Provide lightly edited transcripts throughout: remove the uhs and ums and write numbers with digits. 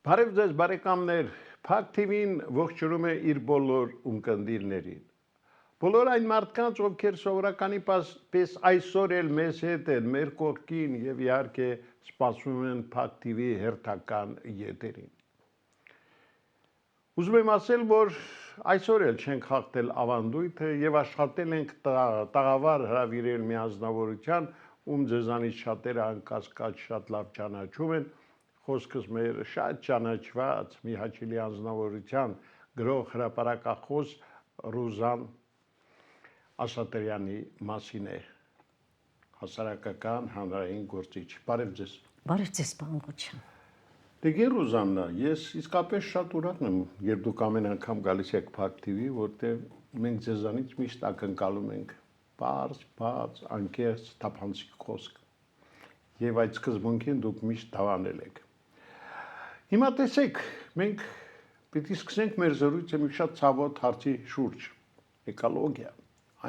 Բարև ձեզ բարեկամներ, Փակ TV-ն ողջունում է իր բոլոր ունկնդիրներին։ Բոլոր այն մարդկանց, ովքեր սովորականի պես այսօր էլ մեզ հետ են, մեր կողքին եւ իհարկե սպասում են Փակ TV-ի հերթական եթերին։ Ուզում եմ ասել, որ այսօր էլ չենք խախտել ավանդույթը եւ աշխատել ենք տաղավար հրավիրել մի անձնավորության, ում ձեզանից շատերը անկասկած շատ լավ ճանաչում են, խոսքս մեր շատ ճանաչված մի հաճելի անձնավորության գրող հրապարակախոս Ռուզան Ասատրյանի մասին է, հասարակական հանրային գործիչ։ Բարև ձեզ։ Բարև ձեզ, պարոն Ղուչյան։ Դե Ռուզաննա, ես իսկապես շատ ուրախ եմ, երբ դուք ամեն անգամ գալիս եք Փակ TV, որտեղ մենք ձեզանից միշտ ակնկալում ենք բարձ, բաց, անկեղծ, թափանցիկ խոսք։ Եվ այդ սկզբունքին դուք միշտ դավանել եք։ Հիմա տեսեք, մենք պիտի սկսենք մեր զրույցը մի շատ ցավոտ հարցի շուրջ, էկոլոգիա։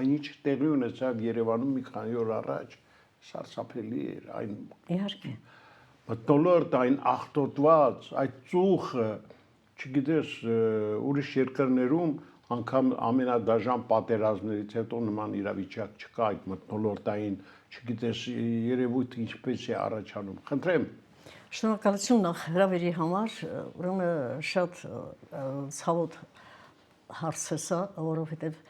Այնինչ տեղի ունեցավ Երևանում մի քանի օր առաջ, սարսափելի էր այն։ Իհարկե։ Մթնոլորտ, այն աղտոտված, այդ ծուխը, չգիտես, ուրիշ երկրներում անգամ ամենադաժան պատերազմներից հետո նման իրավիճակ չկա, այդ մթնոլորտային, չգիտես, երևույթը ինչպես է առաջանում։ Խնդրեմ։ Շնորհակալություն նախ հրավերի համար, ուրեմն շատ ցավոտ հարց է սա, որովհետև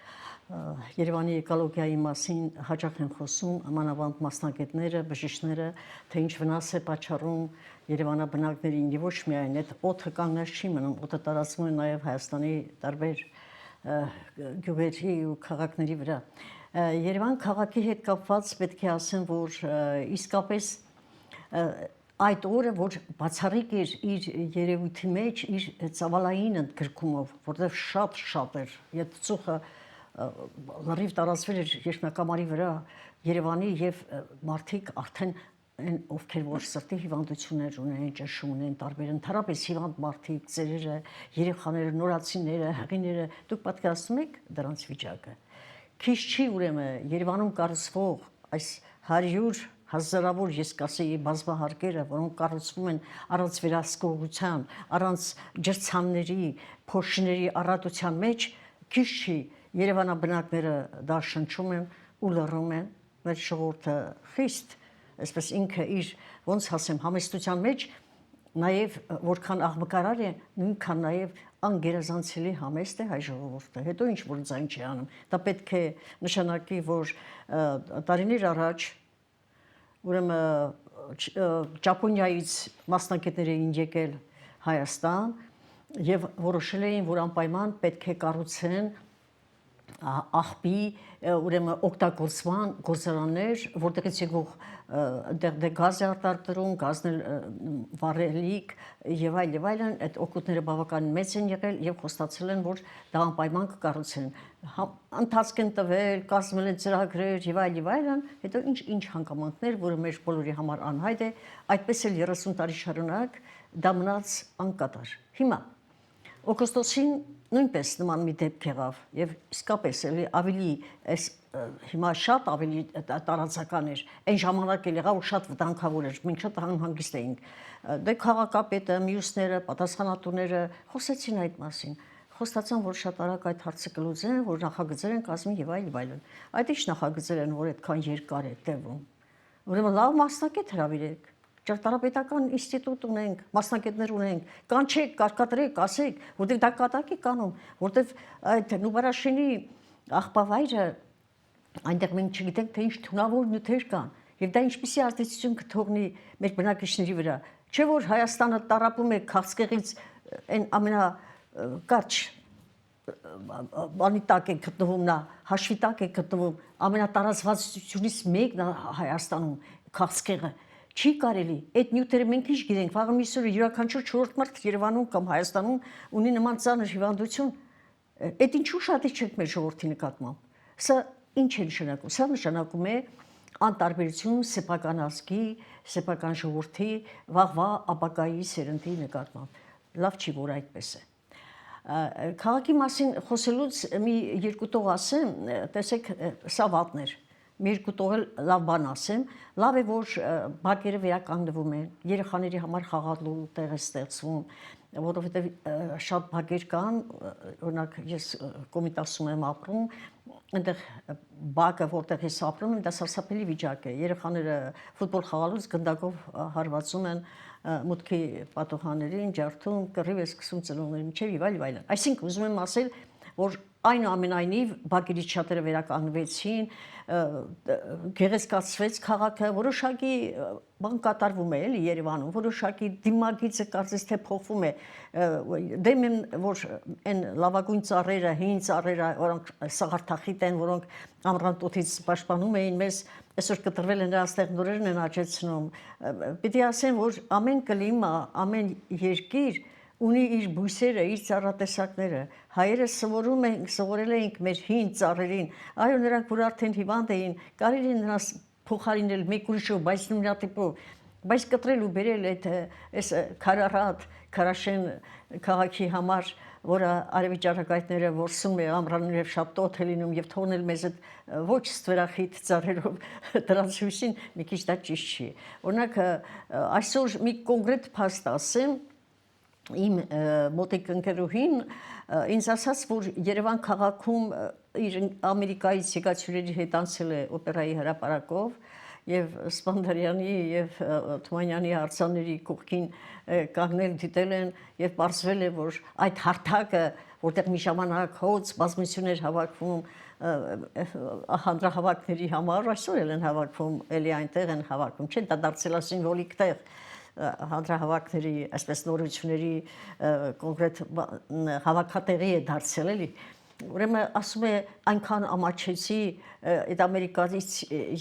Երևանի էկոլոգիայի մասին հաճախ են խոսում մանավանդ մասնագետները, բժիշկները, թե ինչ վնաս է պատճառում երևանաբնակներին, եւ ոչ միայն այդ օդը կանգնած չի մնում, օդը տարածվում է նաեւ Հայաստանի տարբեր գյուղերի ու քաղաքների վրա։ Երևան քաղաքի հետ կապված պետք է ասեմ, որ իսկապես այդ օրը, որ բացառիկ էր իր երևույթի մեջ, իր ծավալային ընդգրկումով, որտեղ շատ էր, այդ ծուխը լրիվ տարածվել էր երկնակամարի վրա Երևանի եւ մարդիկ արդեն այն ովքեր որ սրտի հիվանդություններ ունեն, ճնշում ունեն, տարբեր ընդհանրապես հիվանդ մարդիկ, ծերերը, երեխաները, նորացիները, հղիները, դուք պատկերացնում եք դրանց վիճակը։ Քիչ չի ուրեմն Երևանում կառուցվող այս 100 հազարավոր, ես կասեի, բազմահարկերը, որոնք կառուցվում են առանց վերահսկողության, առանց ջրցանների, փոշիների առատության մեջ, քիչ չի Երևանաբնակները դա շնչում են ու լռում են, մեր ժողովուրդը խիստ, այսպես ինքը իր, ոնց ասեմ, համեստության մեջ, նաև որքան աղմկարար է, նույնքան նաև անգերազանցելի համեստ է հայ ժողովուրդը, հետո ինչ որ ձայն չի անում։ Դա պետք է նշանակի, որ տարիներ առաջ ուրեմն Ճապոնիայից մասնակիցներ էին եկել Հայաստան եւ որոշել էին, որ անպայման պետք է կառուցեն աղբի ուրեմն օգտագործման գործարաններ, որտեղից եկող դե գազ է արտադրում, գազն վառելիք եւ այլն, այդ օգուտները բավական մեծ են եղել եւ խոստացել են, որ դա անպայման կկառուցեն։ Ընթացք են տվել, կազմել են ծրագրեր եւ այլն, հետո ինչ հանգամանքներ, որը մեր բոլորի համար անհայտ է, այդպես էլ 30 տարի շարունակ դա մնաց անկատար։ Հիմա օգոստոսին նույնպես նման մի դեպք եղավ եւ իսկապես ավելի հիմա շատ ավելի տարածական էր այն ժամանակ էլ եղավ ու շատ վտանգավոր էր մենք շատ անհանգիստ էինք դե քաղաքապետը մյուսները պատասխանատուները խոսեցին այդ մասին խոստացան որ շատ արագ այդ հարցը կլուծեն որ նախագծեր են կազմի եւ այլն այդ ինչ նախագծեր են որ այդքան երկար է տևում ուրեմն լավ մասնակետ հրավիրեք Ճարտարապետական ինստիտուտ ունենք, մասնագետներ ունենք, կանչեք, կարկադրեք, ասեք, որտեղ դա կատակ է կանում, որտեղ այդ Նուբարաշենի աղբավայրը այնտեղ մենք չգիտենք թե ինչ թունավոր նյութեր կան, եւ դա ինչպիսի ազդեցություն կթողնի մեր բնակիչների վրա։ Չէ որ Հայաստանը տարապում է քաղցկեղից այն ամենակարճ բանի տակ է գտնվում նա, հաշվի տակ է գտնվում, ամենատարածվածությունից մեկն է Հայաստանում քաղցկեղը Չի կարելի, այդ նյութերը մենք ինչ գիտենք, վաղը միսօրը յուրաքանչյուր 4-րդ մարդ Երևանում կամ Հայաստանում ունի նման ծանր հիվանդություն, այդ ինչու շատ է չեք մեր ժողովրդի նկատմամբ։ Սա ինչ է նշանակում։ Սա նշանակում է անտարբերություն սեփական ազգի, սեփական ժողովրդի, վաղվա ապագայի սերնդի նկատմամբ։ Լավ չի, որ այդպես է։ Քաղաքի մասին խոսելուց մի երկու տող ասեմ, տեսեք, սա վատներ։ Մի երկու տող լավ բան ասեմ, լավ է որ բակերը վերականգնվում են, երեխաների համար խաղալու տեղ է ստեղծվում, որովհետև շատ բակեր կան, օրինակ ես Կոմիտասում եմ ապրում, այնտեղ բակը, որտեղ ես ապրում եմ, դա սարսափելի վիճակ է։ Երեխաները ֆուտբոլ խաղալուց գնդակով հարվածում են մուտքի պատուհաններին, ջարդում, կռիվ է սկսում ծնողների միջև եւ այլն։ Այսինքն ուզում եմ ասել, որ այնուամենայնիվ բակերից շատերը վերականգնվեցին, գեղեցկացվեց քաղաքը, որոշակի բան կատարվում է էլի Երևանում, որոշակի դիմագիծը կարծես թե փոխվում է։ Դեմ եմ, որ այն լավագույն ծառերը, հին ծառերը, որոնք սաղարթախիտ են, որոնք ամռան տոտից պաշտպանում էին մեզ, այսօր կտրվել են նրանց տեղ նորերն են աճեցնում։ Պիտի ասեմ, որ ամեն կլիմա, ամեն երկիր ունի իր բույսերը, իր ծառատեսակները։ Հայերը սովորել էինք մեր հին ծառերին, այո, նրանք որ արդեն հիվանդ էին, կարելի է նրանց փոխարինել մեկ ուրիշով, բայց նույնատիպով, բայց կտրել ու բերել այս քարառատ, քարաշեն քաղաքի համար, որը արևի ճառագայթները որսում է, ամռաններով շատ տոթ է լինում եւ թողնել մեզ այդ ոչ ստվերախիտ ծառերով դրանց հույսին մի քիչ դա ճիշտ չի։ Օրինակ այսօր մի կոնկրետ փաստ ասեմ, իմ մոտիկ ընկերուհին ինձ ասաց, որ Երևան քաղաքում իր Ամերիկայից եկած հյուրերի հետ անցել է օպերայի հրապարակով եւ Սպանդարյանի եւ Թումանյանի արձանների կողքին կանգնել դիտել են եւ պարզվել է, որ այդ հարթակը, որտեղ մի ժամանակ հոց բազմություն էր հավաքվում հանրահավաքների համար, այսօր էլ են հավաքվում, էլի այնտեղ են հավաքվում, չէ՞, դա դարձել է սիմվոլիկ տեղ հանրահավաքների, այսպես նորությունների կոնկրետ հավաքատեղի է դարձել էլի։ Ուրեմն ասում է այնքան ամաչեցի այդ Ամերիկայից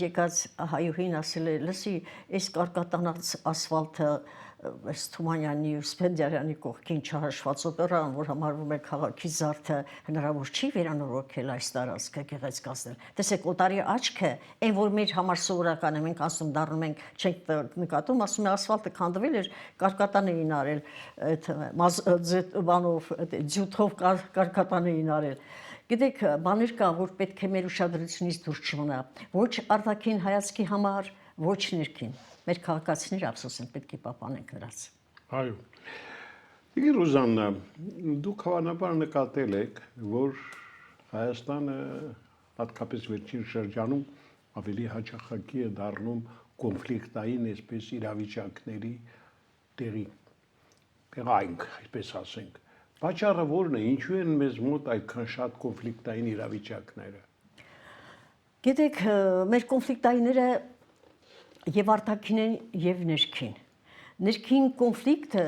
եկած հայուհին ասել է, լսի, այս կարկատանած ասֆալտը այս Թումանյանի ու Սպենդիարյանի կողքին չհաշված օպերան, որ համարվում է քաղաքի զարդը, հնարավոր չի վերանորոգել այս տարածքը գեղեցկացնել։ Տեսեք, օտարի աչքը, այն որ մեր համար սովորական է, մենք ասում դառնում ենք, չենք նկատում, ասում է ասֆալտը քանդվել էր, կարկատան էին արել, այդ բանով, ձյութով կարկատան էին արել։ Գիտեք, բաներ կա, որ պետք է մեր ուշադրությունից դուրս չմնա, ոչ արտաքին հայացքի համար, ոչ ներքին։ Մեր քաղաքացիները ափսոս են, պետք է պահպանենք նրանց։ Այո։ Տիկին Ռուզաննա, դուք հավանաբար նկատել եք, որ Հայաստանը հատկապես վերջին շրջանում ավելի հաճախակի է դառնում կոնֆլիկտային այսպես իրավիճակների տեղայինք, այսպես ասենք։ Պատճառը ո՞րն է, ինչու են մեզ մոտ այդքան շատ կոնֆլիկտային իրավիճակները։ Գիտեք, մեր կոնֆլիկտայինները եւ արտաքին են եւ ներքին։ Ներքին կոնֆլիկտը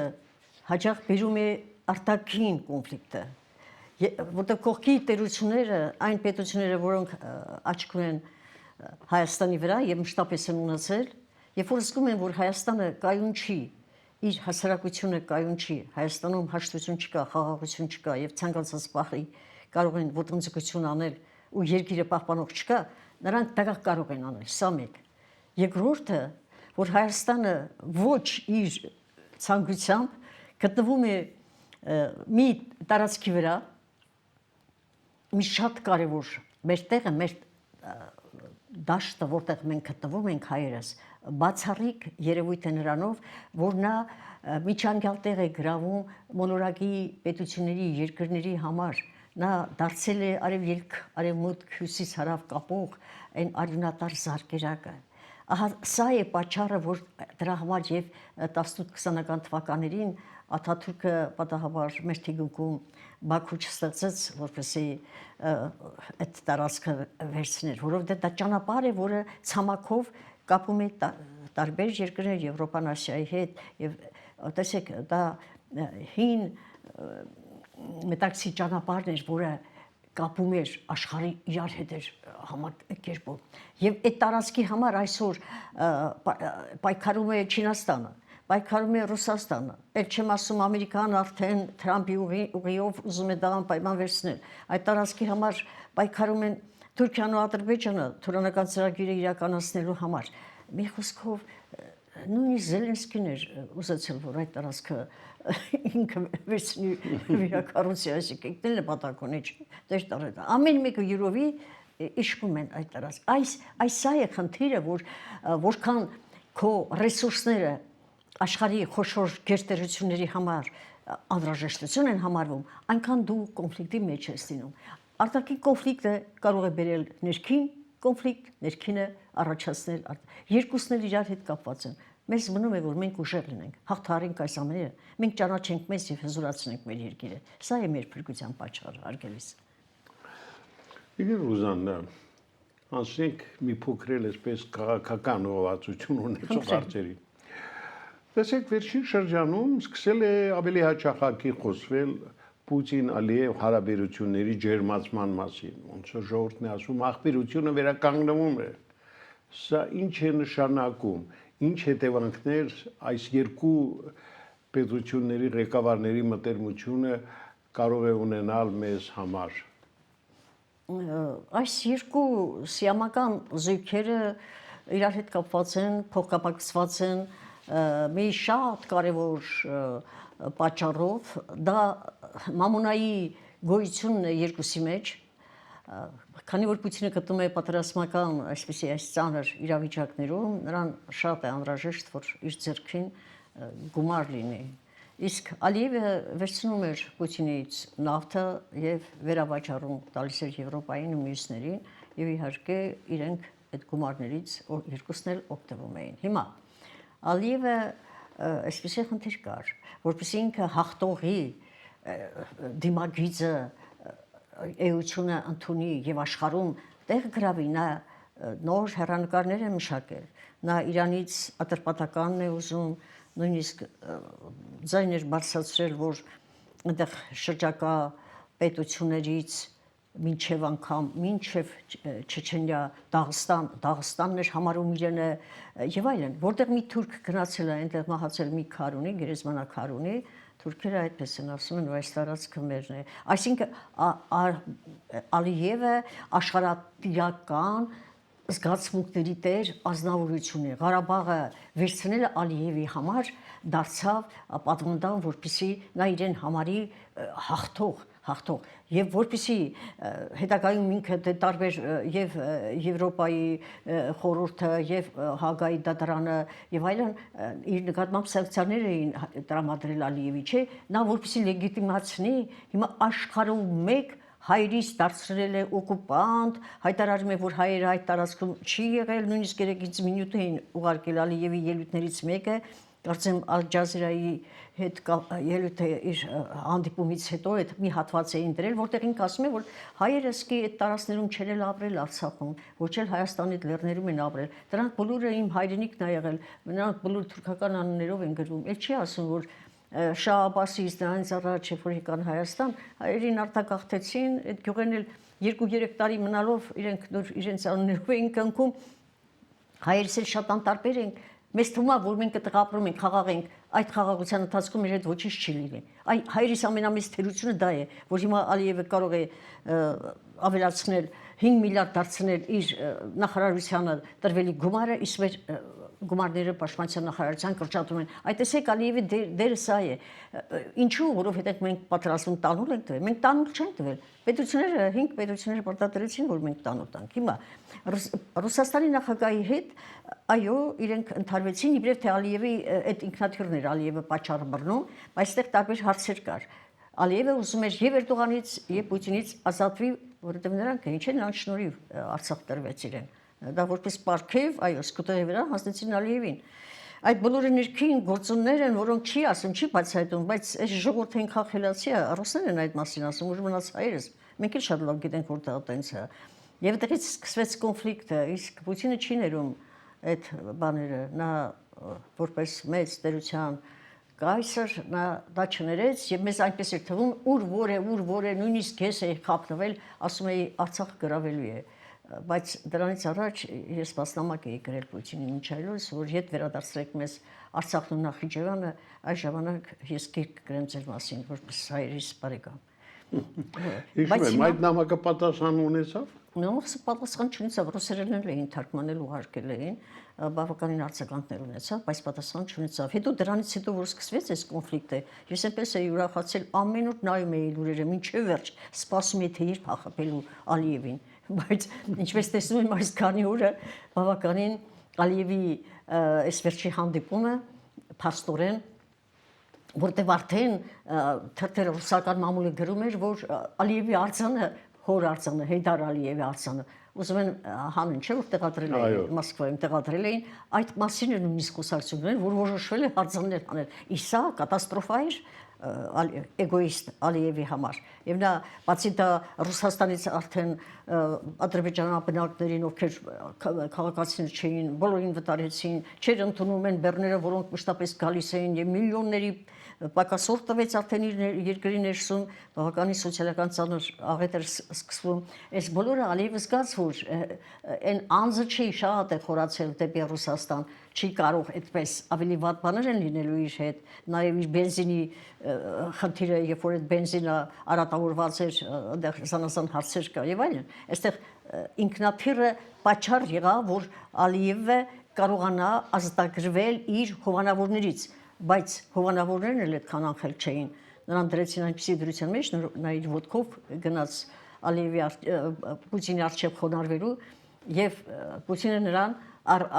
հաճախ բերում է արտաքին կոնֆլիկտը, որտեղ կողքի տերությունները, այն պետությունները, որոնք աչք ունեն Հայաստանի վրա եւ մշտապես են ունեցել, երբ որ զգում են, որ Հայաստանը կայուն չի, իր հասարակությունը կայուն չի, Հայաստանում հաշտություն չկա, խաղաղություն չկա եւ ցանկացած բախի կարող են ոտնձգություն անել ու երկիրը պահպանող չկա, նրանք դա կարող են անել, սա մեկ։ Երկրորդը, որ Հայաստանը ոչ իր ցանկությամբ գտնվում է մի տարածքի վրա, մի շատ կարևոր մեր տեղը, մեր դաշտը, որտեղ մենք գտնվում ենք հայերս, բացառիկ երևույթ է նրանով, որ նա միջանկյալ տեղ է գրավում մոլորակի պետությունների, երկրների համար, նա դարձել է արևելք, արևմուտք, հյուսիս, հարավ կապող այն արյունատար զարկերակը։ Ահա սա է պատճառը, որ դրա համար եւ 18-20-ական թվականներին Աթաթուրքը պատահաբար մեր թիկունքում Բաքու չստեղծեց, որպեսզի այդ տարածքը վերցներ, որովհետեւ դա ճանապարհ է, որը ցամաքով կապում է տարբեր երկրներ Եվրոպան, Ասիայի հետ եւ տեսեք, դա հին մետաքսի ճանապարհն էր, որը կապում էր աշխարհի իրար հետ էր համակերպում։ Եվ այդ տարածքի համար այսօր պայքարում է Չինաստանը, պայքարում է Ռուսաստանը։ Էլ չեմ ասում Ամերիկան արդեն Թրամփի ուղիով ուզում է դա անպայման վերցնել։ Այդ տարածքի համար պայքարում են Թուրքիան ու Ադրբեջանը թուրանական ծրագիրը իրականացնելու համար։ Մի խոսքով նույնիսկ Զելենսկին էր ուզեցել, որ այդ տարածքը ինքը վերցնի վերակառուցի, այսինքն ինքն էլ նպատակ ունի, դեր տարել։ Ամեն մեկը յուրովի իշխում են այդ տարածք։ Այս սա է խնդիրը, որ որքան քո ռեսուրսները աշխարհի խոշոր գերտերությունների համար անհրաժեշտություն են համարվում, այնքան դու կոնֆլիկտի մեջ ես լինում։ Արտաքին կոնֆլիկտը կարող է բերել ներքին կոնֆլիկտ, ներքինը առաջացնել, երկուսն էլ իրար հետ կապված են։ Մեզ մնում է, որ մենք ուժեղ լինենք, հաղթահարենք այս ամենը, մենք ճանաչենք մեզ եւ հզորացնենք մեր երկիրը։ Սա է մեր փրկության պատճառը, հարգելիս։ Իգր Ռուզաննա, ասենք մի փոքր էլ այսպես քաղաքական ուղղվածություն ունեցող հարցերի։ Տեսեք, վերջին շրջանում սկսել է ավելի հաճախակի խոսվել Պուտին-Ալիև հարաբերությունների ջերմացման մասին, ոնց որ ժողովուրդն է ասում, աղբյուրությունը վերականգնվում է։ Սա ինչ է նշանակում, ինչ հետևանքներ այս երկու պետությունների ղեկավարների մտերմությունը կարող է ունենալ մեզ համար։ Այս երկու սիամական զույգերը իրար հետ կապված են, փոխկապակցված են մի շատ կարևոր պատճառով, դա մամոնայի գոյությունն է երկուսի մեջ, քանի որ Պուտինը գտնում է պատերազմական այսպիսի այս ծանր իրավիճակներում, նրան շատ է անհրաժեշտ, որ իր ձեռքին գումար լինի։ Իսկ Ալիևը վերցնում էր Պուտինից նավթը եւ վերավաճառում տալիս էր Եվրոպային ու մյուսներին եւ իհարկե իրենք այդ գումարներից երկուսն էլ օգտվում էին։ Հիմա Ալիևը այսպիսի խնդիր կար, որպեսզի ինքը հաղթողի դիմագիծը էությունը ընդունի եւ աշխարհում տեղ գրավի, նա նոր հեռանկարներ է մշակել, նա Իրանից ատրպատականն է ուզում, նույնիսկ ձայներ բարձրացրել, որ այնտեղ շրջակա պետություններից մինչև անգամ, մինչև Չեչենիա, Դաղստանն էր համարում իրենը եւ այլն, որտեղ մի թուրք գնացել է, այնտեղ մահացել մի քար ունի, գերեզմանաքար ունի, թուրքերը այդպես են ասում են, որ այս տարածքը մերն է։ Այսինքն Ալիևը աշխարհատիրական զգացմունքների տեր ազնվորություն է։ Ղարաբաղը վերցնելը Ալիևի համար դարձավ պատվանդան, որպեսզի նա իրեն համարի հաղթող եւ որպեսզի հետագայում ինքը տարբեր եւ Եվրոպայի խորհուրդը եւ Հագայի դատարանը եւ այլն իր նկատմամբ սանկցիաներ էին տրամադրել Ալիևի, չէ, նա որպեսզի լեգիտիմացնի հիմա աշխարհում մեկ հայրից դարձրել է օկուպանտ, հայտարարում է, որ հայերը այդ տարածքում չի եղել, նույնիսկ երեքից մինուտ էին ուղարկել Ալիևի ելույթներից մեկը, կարծեմ Ալ Ջազիրայի հետ ելույթը իր հանդիպումից հետո այդ մի հատված էին դրել, որտեղ ինքը ասում է, որ հայերը սկի այդ տարածքներում չեն էլ ապրել Արցախում, ոչ էլ Հայաստանի լեռներում են ապրել, դրանք բոլորը իմ հայրենիքն է եղել, նրանք բոլոր թուրքական անուններով են գրվում, էլ չի ասում, որ Շահ Աբբասից դրանից առաջ որ եկան Հայաստան, հայերին արտագաղթեցին, այդ գյուղերն էլ 2-3 տարի մնալով իրենք նոր իրենց անուններով էին կնքում, հայերս էլ շատ անտարբեր են, մեզ թվում է, որ մենք այդտեղ ապրում ենք, խաղաղ ենք, այդ խաղաղության ընթացքում իր հետ ոչինչ չի լինի։ Այ հայերիս ամենամեծ թերությունը դա է, որ հիմա Ալիևը կարող է ավելացնել 5 միլիարդ դարձնել իր նախարարությանը տրվելի գումարը, իսկ մեր գումարները պաշտպանության նախարարության կրճատում են։ Այդ տեսեք Ալիևի դերը սա է։ Ինչու, որովհետև մենք պատրաստում տանուլ ենք տվել, մենք տանուլ չենք տվել։ Պետությունները 5 պետությունները պարտադրեցին, որ մենք տանուլ տանք։ Հիմա Ռուսաստանի նախագահի հետ այո, իրենք ընդհարվեցին, իբրև թե Ալիևի այդ ինքնաթիռն էր Ալիևը պատճառը բռնում, բայց այստեղ տարբեր հարցեր կար։ Ալիևը ուզում էր եւ Էրդողանից, եւ Պուտինից ազատվի, որովհետեւ նրանք ինչ են նրանց շնորհիվ Արցախ տրվեց իրեն։ Դա որպես պարգև, այո, սկուտերի վրա հասնեցին Ալիևին։ Այդ բոլորը ներքին գործոններ են, որոնք չի ասում, չի բացահայտում, բայց այս ժողովուրդային խախելացի է, ռուսներն են այդ մասին ասում, որ մնաց հայերս։ Մենք էլ շատ լավ գիտենք, որ դա տենց է։ Եվ այդտեղից սկսվեց կոնֆլիկտը, իսկ Պուտինը չի ներում այդ բաները, նա որպես մեծ տերության կայսր նա դա չներեց եւ մեզ այնպես էր թվում ուր որ է նույնիսկ ես էի խափնվել ասում էի Արցախ գրավելու է բայց դրանից առաջ ես մասնամակ էի գրել Պուտինին ինչ այլոց որ եթե վերադարձրեք մեզ Արցախն ու Նախիջևանը այս ժամանակ ես գիրք գրեմ ձեր մասին որպես հայերիս բարեկամ Իսկ այդ նամակը պատասխան ունեցավ Նամակը պատասխան չունեցավ, ռուսերեն էին թարգմանել ուղարկել էին, բավականին արձագանքներ ունեցավ, բայց պատասխան չունեցավ։ Հետո դրանից հետո որ սկսվեց այս կոնֆլիկտը, ես այնպես էի ուրախացել, ամեն օր նայում էի լուրերը, մինչև վերջ, սպասում էի թե երբ հաղթելու Ալիևին, բայց ինչպես տեսնում եմ այս քանի օրը բավականին Ալիևի այս վերջի հանդիպումը փաստորեն որտեղ արդեն թերթերը ռուսական մամուլը գրում էր, որ Ալիևի արձանը, հոր արձանը, Հեյդար Ալիևի արձանը, ուզում են հանեն, չէ՞ որ տեղադրել էին Մոսկվայում, տեղադրել էին, այդ մասին էր նույնիսկ խոսակցություններ, որ որոշվել է արձաններ անել։ Իսկ սա կատաստրոֆա էր էգոիստ Ալիևի համար։ Եվ նա բացի դա Ռուսաստանից արդեն ադրբեջանաբնակներին, ովքեր քաղաքացիներ չէին, բոլորին վտարեցին, չէր ընդունում են բեռները, որոնք մշտապես գալիս էին եւ միլիոնների պակասորդ տվեց արդեն իր երկրի ներսում, բավականին սոցիալական ծանր աղետ էր սկսվում։ Այս բոլորը Ալիևը զգաց, որ այն անձը չի շատ է խորացել դեպի Ռուսաստան, չի կարող այդպես ավելի վատ բաներ են լինելու իր հետ, նաև իր բենզինի խնդիրը, երբ որ այդ բենզինը արատավորված էր, այնտեղ զանազան հարցեր կա եւ այլն։ Այստեղ ինքնաթիռը պատճառ եղավ, որ Ալիևը կարողանա ազատագրվել իր հովանավորներից, բայց հովանավորներն էլ այդքան անխել չէին։ Նրան դրեցին այնպիսի դրության մեջ, նա իր ոտքով գնաց Ալիևի Պուտինի առջև խոնարհվելու եւ Պուտինը նրան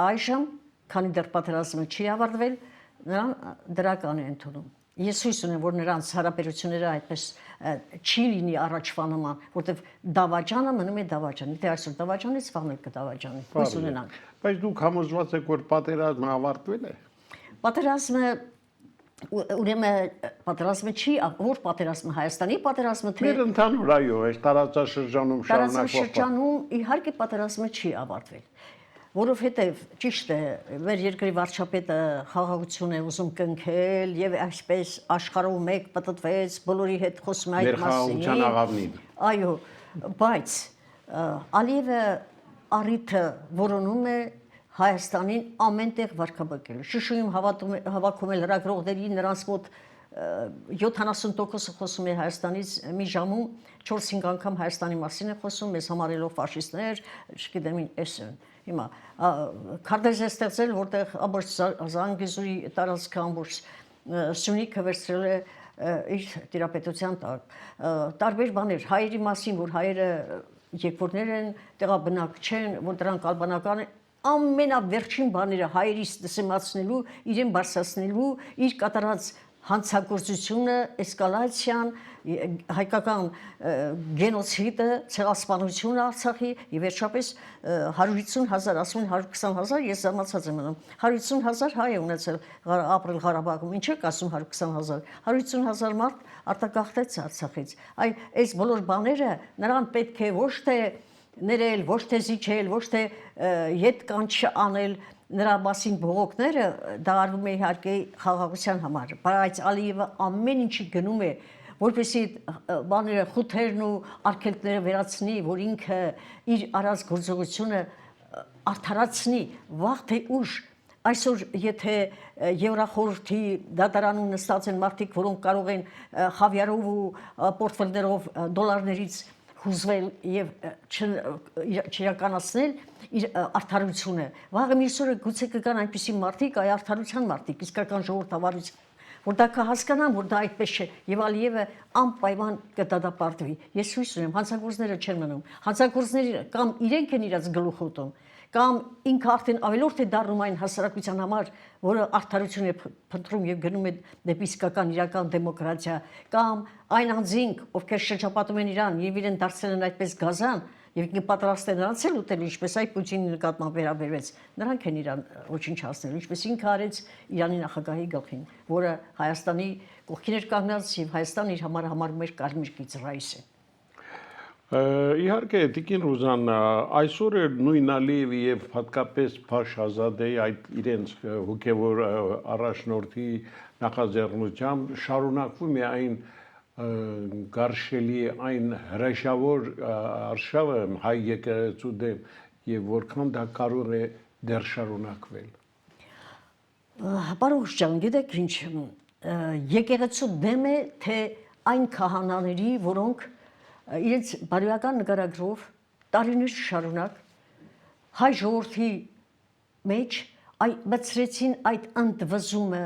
այժմ, քանի դեռ պատերազմը չի ավարտվել, նրան դրական է ընդունում։ Ես հույս ունեմ, որ նրանց հարաբերությունները այդպես չի լինի առաջվա նման, որտեղ դավաճանը մնում է դավաճան։ Դե այսօր դավաճանից վաղն էլ կդավաճանի։ Հույս ունենանք։ Բայց դուք համոզված եք, որ պատերազմը ավարտվել է։ Պատերազմը ուրեմն պատերազմը չի, որ պատերազմը Հայաստանի պատերազմը թե Մեր ընդհանուր այո, այս տարածաշրջանում շարունակվող տարածաշրջանում իհարկե պատերազմը չի ավարտվել, որովհետև ճիշտ է, մեր երկրի վարչապետը խաղաղություն է ուզում կնքել եւ այսպես աշխարհով մեկ պատտվեց, բոլորի հետ խոսում այդ մասին։ Ներխաղաղության աղավնին։ Այո, բայց Ալիևը առիթը որոնում է Հայաստանին ամենտեղ վարկաբեկել։ Շուշիում հավաքում է լրագրողների, նրանց մոտ 70% խոսում է Հայաստանից, մի ժամում 4-5 անգամ Հայաստանի մասին է խոսում, մեզ համարելով ֆաշիստներ, չգիտեմ ինչ են։ Հիմա քարտեզ է ստեղծել, որտեղ ամբողջ Զանգեզուրի տարածքը, ամբողջ Սյունիքը վերցրել է իր տիրապետության տակ։ Տարբեր բաներ, հայերի մասին, որ հայերը եկվորներ են, տեղաբնակ չեն, որ դրանք ալբանական են, ամենավերջին բաները հայերից դսեմացնելու, իրեն բարձրացնելու, իր կատարած հանցագործությունը, էսկալացիան, հայկական գենոցիդը, ցեղասպանությունը Արցախի եւ վերջապես 150,000, ասում են 120,000, ես զամացած եմ մնում։ 150,000 հայ է ունեցել ապրել Ղարաբաղում, ինչ եք ասում 120,000։ 150,000 մարդ արտագաղթեց Արցախից։ Այս բոլոր բաները նրան պետք է ոչ թե ներել, ոչ թե զիջել, ոչ թե ետ կանչ անել, նրա մասին բողոքները դա արվում է իհարկե խաղաղության համար, բայց Ալիևը ամեն ինչի գնում է, որպեսզի բաները խութերն ու արգելքները վերացնի, որ ինքը իր արած գործողությունը արդարացնի, վաղ թե ուշ։ Այսօր եթե Եվրախորհրդի դատարանում նստած են մարդիկ, որոնք կարող են խավիարով ու պորտֆելներով դոլարներից հուզվել եւ չիրականացնել իր արդարությունը։ Վաղը միսօրը գուցե կգան այնպիսի մարդիկ, այ արդարության մարդիկ, իսկական ժողովրդավարություն, որ դա կհասկանան, որ դա այդպես չէ, եւ Ալիևը անպայման կդատապարտվի։ Ես հույս ունեմ, հանցագործները չեն մնում։ Հանցագործները կամ իրենք են իրաց գլուխ ուտում, կամ ինքը արդեն ավելորդ է դառնում այն հասարակության համար, որը արդարություն է փնտրում եւ գնում է դեպի իսկական իրական դեմոկրատիա, կամ այն անձինք, ովքեր շրջապատում են իրան եւ իրեն դարձել են այդպես գազան եւ ինքը պատրաստ է նրանց էլ ուտել, ինչպես այ Պուտինի նկատմամբ վերաբերվեց, նրանք են իրան ոչնչացնել, ինչպես ինքը արեց Իրանի նախագահի գլխին, որը Հայաստանի կողքին էր կանգնած եւ Հայաստանը իր համար համարում էր կարմիր գիծրայիսը։ Իհարկե, Տիկին Ռուզան, այսօր էլ նույն Ալիևի եւ հատկապես Փաշազադեի այդ իրենց հոգեվոր առաջնորդի նախաձեռնությամբ շարունակվում է այն գարշելի, այն հրաշավոր արշավը հայ եկեղեցու դեմ եւ որքան դա կարող է դեռ շարունակվել։ Պարոն ջան, գիտեք ինչ, եկեղեցու դեմ է, թե այն քահանաների, որոնք իրենց բարոյական նկարագրով տարիներ շարունակ հայ ժողովրդի մեջ մտցրեցին այդ ընդվզումը,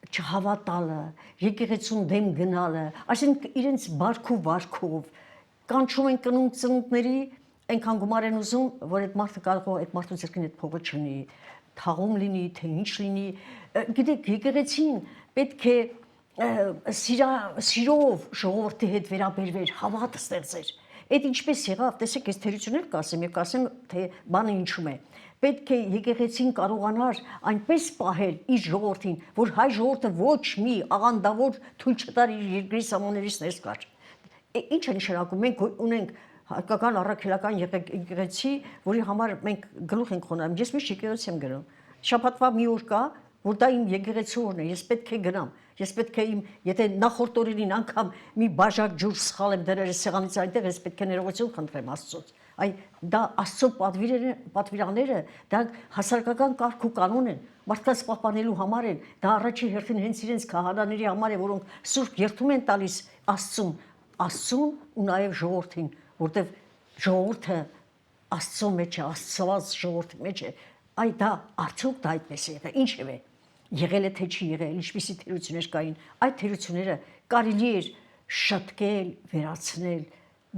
չհավատալը, եկեղեցուն դեմ գնալը, այսինքն իրենց բարքու վարքով կանչում են կնուն ծնունդների, այնքան գումար են ուզում, որ այդ մարդը կարող է այդ մարդու ձեռքին այդ փողը չունի, թաղում լինի, թե ինչ լինի, գիտեք, եկեղեցին պետք է սիրով ժողովրդի հետ վերաբերվեր, հավատ ստեղծեր։ Այդ ինչպես եղավ, տեսեք, ես թերություններ կասեմ եւ կասեմ, թե բանը ինչու՞մ է։ Պետք է եկեղեցին կարողանար այնպես պահել իր ժողովրդին, որ հայ ժողովուրդը ոչ մի աղանդավոր թույլ չտար իր երկրի սահմաններից ներս գար։ Ինչ է նշանակում, մենք ունենք հայկական առաքելական եկեղեցի, որի համար մենք գլուխ ենք խոնարհում։ Ես միշտ եկեղեցի եմ գնում։ Շաբաթվա մի օր կա, որ դա իմ եկեղեցու օրն է, ես պետք է գնամ։ Ես պետք է եթե նախորդ օրերին անգամ մի բաժակ ջուր սխալ եմ դրել սեղանից այնտեղ, ես պետք է ներողություն խնդրեմ Աստծուց։ Այ դա Աստծո պատվիրանները, դա հասարակական կարգ ու կանոն են, մարդկանց պահպանելու համար են, դա առաջի հերթին հենց իրենց քահանաների համար է, որոնք սուրբ երդում են տալիս Աստծուն ու նաև ժողովրդին, որտեղ ժողովուրդը Աստծո մեջ է, Աստծված ժողովրդի մեջ է։ Այ դա արդյոք դա այդպես է եղել, ինչև է եղել է թե չի եղել, ինչպիսի թերություններ կային, այդ թերությունները կարելի էր շտկել, վերացնել,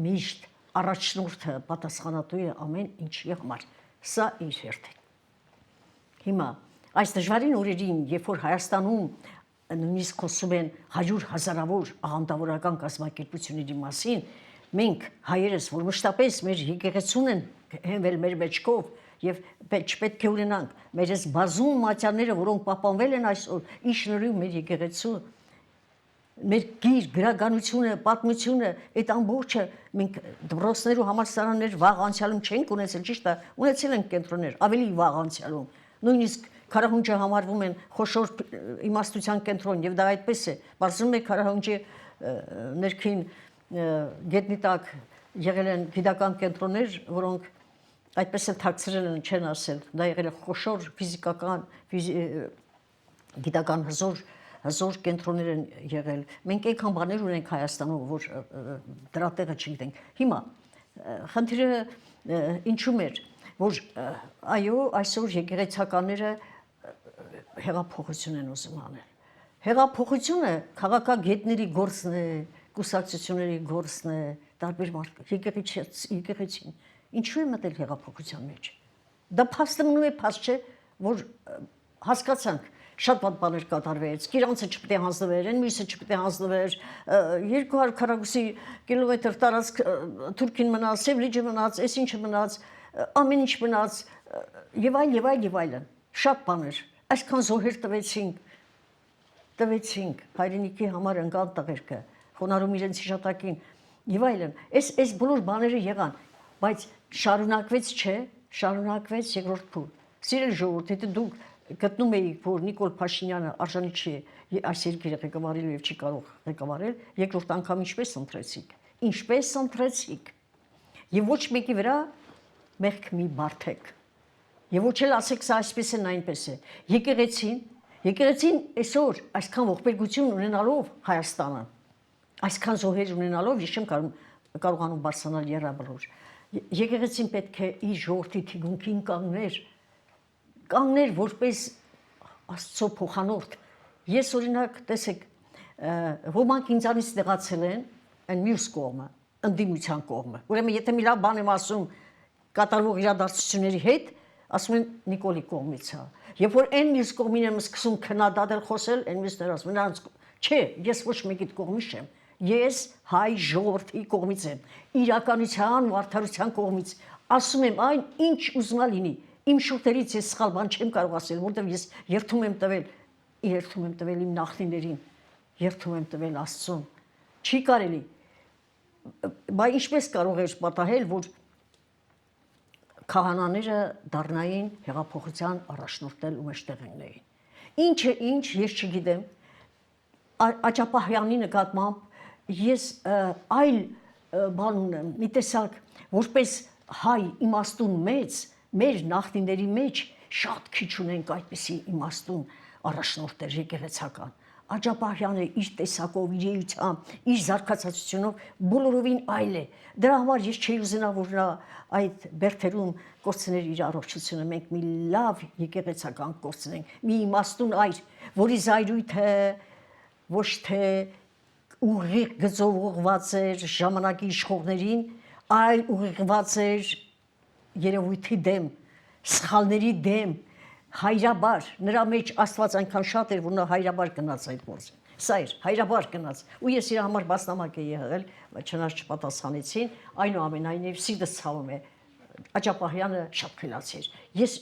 միշտ առաջնորդը պատասխանատու է ամեն ինչի համար։ Սա իր հերթին։ Հիմա այս դժվարին օրերին, երբ որ Հայաստանում նույնիսկ խոսում են 100,000-ավոր աղանդավորական կազմակերպությունների մասին, մենք հայերս, որ մշտապես մեր եկեղեցուն են հենվել մեր մեջքով եւ չպետք է ունենանք մեր այս բազում մատյանները, որոնք պահպանվել են այսօր, ի շնորհիվ մեր եկեղեցու, մեր գիր գրականությունը, պատմությունը, այդ ամբողջը մենք դպրոցներ ու համալսարաններ վաղ անցյալում չենք ունեցել, ճիշտ է, ունեցել ենք կենտրոններ, ավելի վաղ անցյալում, նույնիսկ Քարահունջը համարվում են խոշոր իմաստության կենտրոն եւ դա այդպես է։ Բարձրում է Քարահունջի ներքին գետնի տակ եղել են գիտական կենտրոններ, որոնք այդպես էլ թաքցրել են, չեն ասել, դա եղել է խոշոր ֆիզիկական, գիտական հզոր կենտրոններ են եղել։ Մենք այնքան բաներ ունենք Հայաստանում, որ դրա տեղը չգիտենք։ Հիմա խնդիրը ինչու՞մ էր, որ այո, այսօր եկեղեցականները հեղափոխություն են ուզում անել։ Հեղափոխությունը քաղաքագետների գործն է, կուսակցությունների գործն է, տարբեր մարդկանց, եկեղեցին։ Ինչու է մտել հեղափոխության մեջ։ Դա փաստը մնում է փաստ չէ, որ հասկացանք, շատ վատ բաներ կատարվեց, Կիրանցը չպետք է հանձնվեր, այն մյուսը չպետք է հանձնվեր, 200 քառակուսի կիլոմետր տարածք Թուրքին մնաց, Սևլիջը մնաց, այս ինչը մնաց, ամեն ինչ մնաց եւ այլն, շատ բաներ, այսքան զոհեր տվեցինք հայրենիքի համար ընկան տղերքը, խոնարհում իրենց հիշատակին եւ այլն, այս բոլոր բաները եղան, բայց շարունակվեց, չէ, շարունակվեց երկրորդ փուլ։ Սիրելի ժողովուրդ, եթե դուք գտնում էիք, որ Նիկոլ Փաշինյանը արժանի չի այս երկիրը ղեկավարելու եւ չի կարող ղեկավարել, երկրորդ անգամ ինչպես ընտրեցիք։ Եվ ոչ մեկի վրա մեղք մի բարթեք։ Եվ ոչ էլ ասեք սա այսպես է, այնպես է։ Եկեղեցին այսօր այսքան ողբերգություն ունենալով Հայաստանը, այսքան զոհեր ունենալով, ես չեմ կարողանում բարձրանալ եռաբլուր։ Եկեղեցին պետք է իր ժողովրդի թիկունքին կանգներ որպես Աստծո փոխանորդ։ Ես օրինակ, տեսեք, ոմանք ինձանից տեղացել են այն մյուս կողմը, ընդդիմության կողմը։ Ուրեմն եթե մի լավ բան եմ ասում կատարվող իրադարձությունների հետ, ասում են Նիկոլի կողմից է։ Երբ որ այն մյուս կողմին եմ սկսում քննադատել խոսել, այն մյուսները ասում են, չէ, ես ոչ մեկիդ կողմից չեմ։ Ես հայ ժողովրդի կողմից եմ, իրականության ու արդարության կողմից։ Ասում եմ այն, ինչ ուզում լինի։ Իմ շուրթերից ես սխալ բան չեմ կարող ասել, որովհետև ես երդում եմ տվել իմ նախնիներին, երդում եմ տվել Աստծուն։ Չի կարելի։ Բայց ինչպես կարող էր պատահել, որ քահանաները դառնային հեղափոխության առաջնորդել ու մեջտեղեններին։ Ինչը ինչ, ես չգիտեմ, Աճապահյանի նկատմամբ ես այլ բան ունեմ, մի տեսակ, որպես հայ իմաստուն մեծ, մեր նախնիների մեջ շատ քիչ ունենք այդպիսի իմաստուն առաջնորդներ եկեղեցական։ Աճապահյանը իր տեսակով, իր էությամբ, իր զարգացածությունով բոլորովին այլ է։ Դրա համար ես չէի ուզենա, որ նա այդ բերդերում կորցներ իր առողջությունը, մենք մի լավ եկեղեցական կորցնենք, մի իմաստուն այր, որի զայրույթը ոչ թե ուղիղ գծով ուղղված էր ժամանակի իշխողներին, այլ ուղղված էր երևույթի դեմ, սխալների դեմ, հայրաբար, նրա մեջ Աստված այնքան շատ էր, որ նա հայրաբար գնաց այդ գործը։ Սա էր հայրաբար գնաց։ Ու ես իր համար բացնամակ էի եղել, չնայած չպատասխանեցին, այնուամենայնիվ սիրտս ցավում է։ Աջապահյանը շատ խելացի էր։ Ես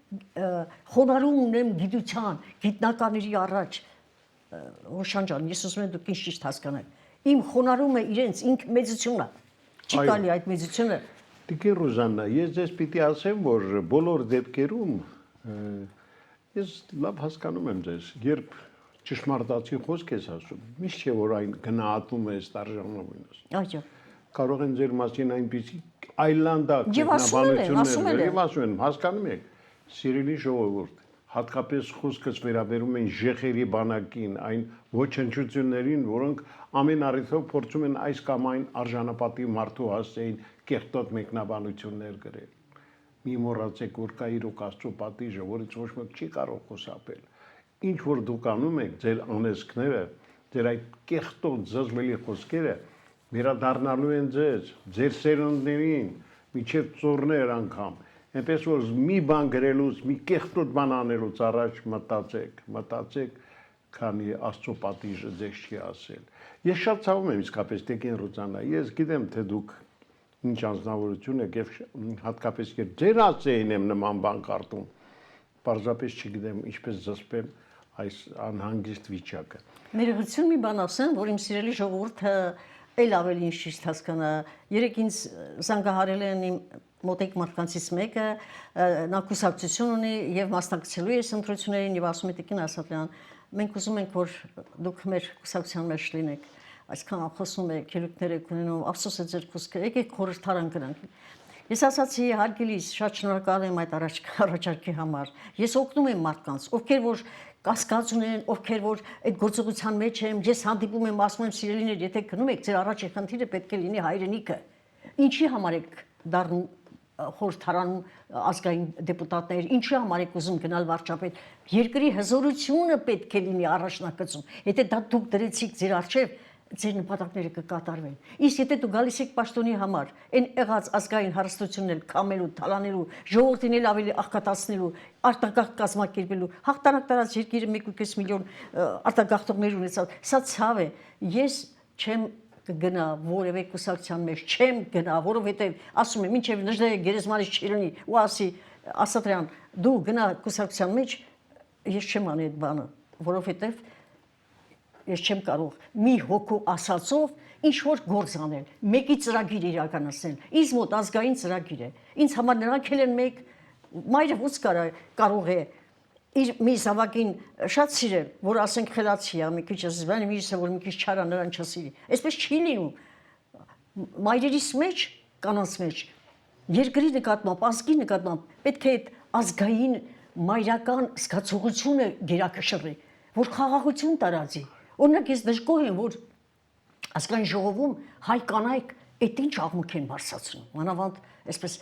խոնարհում ունեմ գիտության, գիտնականների առաջ Ռոշան ջան, ես ուզում եմ դուք ինչ ճիշտ հասկանաք։ Իմ խոնարհումը իրենց ինքը մեծությունն է։ Չի կարելի այդ մեծությունը։ Տիկին Ռուզաննա, ես ձեզ պիտի ասեմ, որ բոլոր դեպքերում ես լավ հասկանում եմ ձեզ, երբ ճշմարտացի խոսք ես ասում, միշտ չէ որ այն գնահատում ես տարժանվում ես։ Այո։ Կարող են ձեր մասին այնպիսի այլանդակ Եվ ասում են, հասկանում եք, սիրելի ժողովուրդ, հատկապես խոսքս վերաբերում են ժեխերի բանակին, այն ոչնչություններին, որոնք ամեն առիթով փորձում են այս կամ այն արժանապատիվ մարդու հասցեին կեղտոտ մեկնաբանություններ գրել։ Մի մոռացեք, որ կա իրոք Աստծո պատիժը, որից ոչ մեկ չի կարող խուսափել։ Ինչ որ դուք անում եք, ձեր անեզքները, ձեր այդ կեղտոտ զզվելի խոսքերը վերադառնալու են ձեր սերունդներին, միջև ծորներ անգամ։ Այնպես որ մի բան գրելուց, մի կեղտոտ բան անելուց առաջ մտածեք, քանի Աստծո պատիժը ձեզ չի ասել։ Ես շատ ցավում եմ իսկապես Տիկին Ռուզաննա, ես գիտեմ, թե դուք ինչ անձնավորություն եք եւ հատկապես երբ ձեր ասեին եմ նման բան կարդում, պարզապես չգիտեմ ինչպես զսպեմ այս անհանգիստ վիճակը։ Ներողություն մի բան ասեմ, որ իմ սիրելի ժողովուրդը էլ ավելի ինչ ճիշտ հասկանա։ Երեք ինձ զանգահարել են իմ մոտիկ մարդկանցից մեկը, նա կուսակցություն ունի եւ մասնակցելու է ընտրություններին եւ ասում է Տիկին Ասատրյան, մենք ուզում ենք որ դուք մեր կուսակցության մեջ լինեք։ Այսքան խոսում եք, ելույթներ եք ունենում, ափսոս է ձեր խոսքը, եկեք խորհրդարան գնանք։ Ես ասացի հարգելիս, շատ շնորհակալ եմ այդ առաջարկի համար։ Ես օգնում եմ մարդկանց, ովքեր որ կասկած ունեն, ովքեր որ այդ գործողության մեջ են, ես հանդիպում եմ, ասում եմ սիրելիներ, եթե գնում եք, ձեր առաջի խնդիրը պետք է լինի հայրենիքը։ Ինչի համար եք դառնում խորհրդարանում ազգային դեպուտատներ, ինչի համար եք ուզում գնալ վարչապետ։ Երկրի հզորությունը պետք է լինի առաջնակցում։ Եթե դա դուք դրեցիք ձեր առջև, ձեր նպատակները կկատարվեն։ Իսկ եթե դու գալիս եք պաշտոնի համար, այն եղած ազգային հարստություններ կամելու, թալանելու, ժողովրդին էլ ավելի աղքատացնելու, արտագաղթ կազմակերպելու, հաղթանակ տարած երկիրը 1.5 միլիոն արտագաղթողներ ունեցած, սա ցավ է։ Ես չեմ կգնա որևէ կուսակցության մեջ, չեմ գնա, որովհետև ասում եմ, մինչև նժդեհ գերեզմանից չի լինի, ու ասի Ասատրյան, դու գնա կուսակցության մեջ, ես չեմ անի այդ բանը, որովհետև ես չեմ կարող մի հոգու ասածով ինչ որ գործ անել, մեկի ծրագիր իրականացնել, ինձ մոտ ազգային ծրագիր է, ինձ համար նրանք էլ են մեկ, մայրը ո՞ց կարող է իր մի զավակին շատ սիրել, որ ասենք խելացի է, մի քիչ զվան, մյուսը որ մի քիչ չարա նրան չսիրի։ Այսպես չի լինում։ Մայրերիս մեջ, կանանց մեջ, երկրի նկատմամբ, ազգի նկատմամբ պետք է այդ ազգային մայրական զգացողությունը գերակշռի, որ խաղաղություն տարածի։ Օրինակ ես դժգոհ եմ, որ ազգային ժողովում հայ կանայք այդ ինչ աղմուկ են բարձրացնում։ Մանավանդ այսպես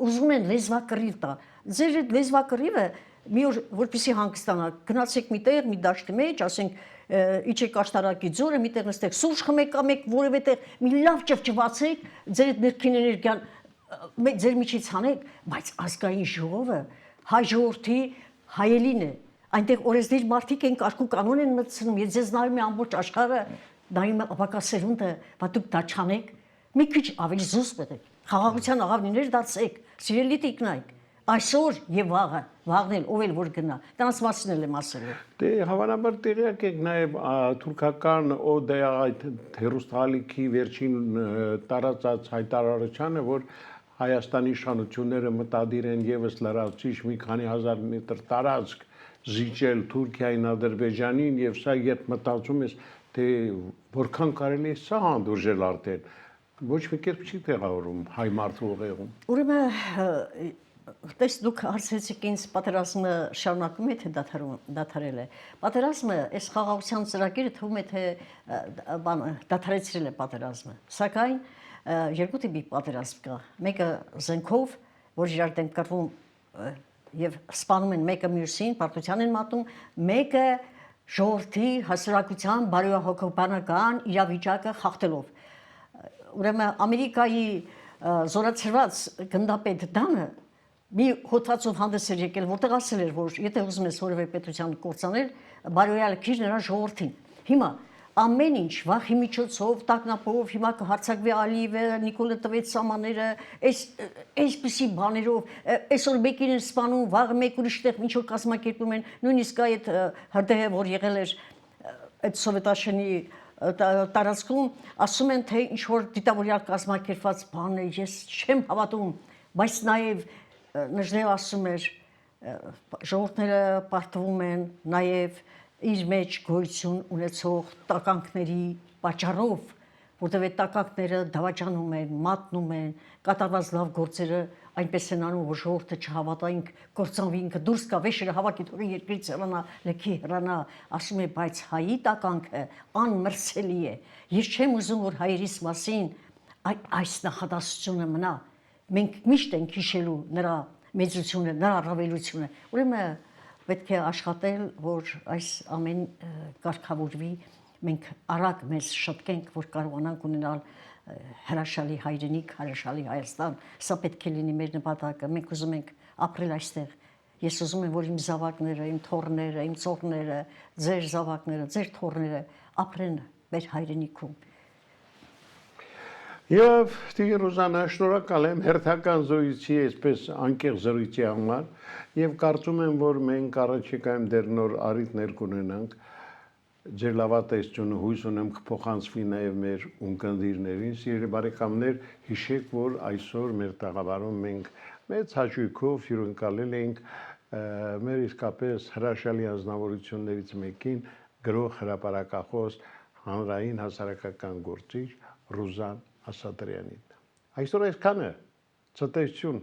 ուզում են լեզվակռիվ տա։ Ձեր այդ լեզվակռիվը մի օր որպեսի հանգստանա, գնացեք մի տեղ, մի դաշտի մեջ, ասենք իջեք աշտարակի ձորը, մի տեղ նստեք, սուրճ խմեք, ամեք որևէ տեղ, մի լավ ճվճվացեք, ձեր այդ ներքին էներգիան ձեր միջից հանեք, բայց ազգային ժողովը հայ ժողովրդի հայելին է։ Այնտեղ օրենսդիր մարդիկ են կարգու կանոն են մտցնում, ես ձեզ նայում եմ ամբողջ աշխարհը, նայում եմ ապակա սերունդը, բայց դուք դա չանեք, մի քիչ ավելի զուսպ եղեք, խաղաղության աղավնիներ դարձեք, սիրելի տիկնայք, այսօր եւ վաղն էլ ով էլ որ գնա, դրանց մասին էլ եմ ասելու։ Դե հավանաբար տեղյակ եք նաեւ թուրքական ՕԴԱ այդ հերոստալիքի վերջին տարածած հայտարարությանը, որ Հայաստանի իշխանությունները մտադիր են եւս լրացուցիչ մի քանի հազար մետր տարածք զիջել Թուրքիային, Ադրբեջանին եւ սա երբ մտածում ես, թե որքան կարելի է սա հանդուրժել արդեն, ոչ մի կերպ չի տեղավորում հայ մարդու ուղեղում։ Ուրեմն Տես դուք հարցրեցիք ինձ պատերազմը շարունակում է թե դադարել է։ Պատերազմը, այս խաղաղության ծրագիրը թվում է թե դադարեցրել է պատերազմը։ Սակայն երկու տիպի պատերազմ կա։ Մեկը զենքով, որ իրար դեմ կռվում եւ սպանում են մեկը մյուսին, պարտության են մատում, մեկը ժողովրդի հասարակության բարոյահոգեբանական իրավիճակը խախտելով։ Ուրեմն Ամերիկայի զորացրված գնդապետ Դանը մի հոդվածով հանդես էր եկել, որտեղ ասել էր, որ եթե ուզում ես որևէ պետության կործանել, բարոյալ քիչ նրա ժողովրդին։ Հիմա ամեն ինչ վախի միջոցով, տագնապով, հիմա կհարցակվի Ալիևը, Նիկոլը տվեց սամաները, այսպիսի բաներով, այսօր մեկին են սպանում, վաղը մեկ ուրիշ տեղ ինչ որ կազմակերպում են, նույնիսկ այդ հրդեհը, որ եղել էր այդ սովետաշենի տարածքում, ասում են, թե ինչ որ դիտավորյալ կազմակերպված բան է, ես չեմ հավատում, բայց նաև Նժդեհ ասում էր, ժողովուրդները պարտվում են նաև իր մեջ գոյություն ունեցող տականքների պատճառով, որտեղ այդ տականքները դավաճանում են, մատնում են, կատարված լավ գործերը այնպես են անում, որ ժողովուրդը չհավատային, կործանվի ինքը դուրս գա, վեշերը հավաքի թողի երկրից հեռանա, լքի հեռանա, ասում է, բայց հայի տականքը անմրցելի է։ Ես չեմ ուզում, որ հայերիս մասին այս նախադասությունը մնա։ Մենք միշտ ենք հիշելու նրա մեծությունը, նրա առավելությունը։ Ուրեմն պետք է աշխատել, որ այս ամեն կարգավորվի, մենք արագ մեզ շտկենք, որ կարողանանք ունենալ հրաշալի հայրենիք, հրաշալի Հայաստան, սա պետք է լինի մեր նպատակը, մենք ուզում ենք ապրել այստեղ, ես ուզում եմ, որ իմ զավակները, իմ թոռները, իմ ծոռները, ձեր զավակները, ձեր թոռները ապրեն մեր հայրենիքում։ Եվ Տիկին Ռուզաննա, շնորհակալ եմ հերթական զրույցի, այսպես անկեղծ զրույցի համար եւ կարծում եմ, որ մենք առաջիկայում դեռ նոր առիթներ կունենանք ձեր լավատեսությունը հույս ունեմ կփոխանցվի նաեւ մեր ունկնդիրներին, սիրելի բարեկամներ, հիշեք, որ այսօր մեր տաղավարում մենք մեծ հաճույքով հյուրընկալել ենք մեր իսկապես հրաշալի անձնավորություններից մեկին, գրող հրապարակախոս հանրային հասարակական գործիչ Ռուզան Ասատրյանին։ Այսօր այսքանը, ցտեսություն։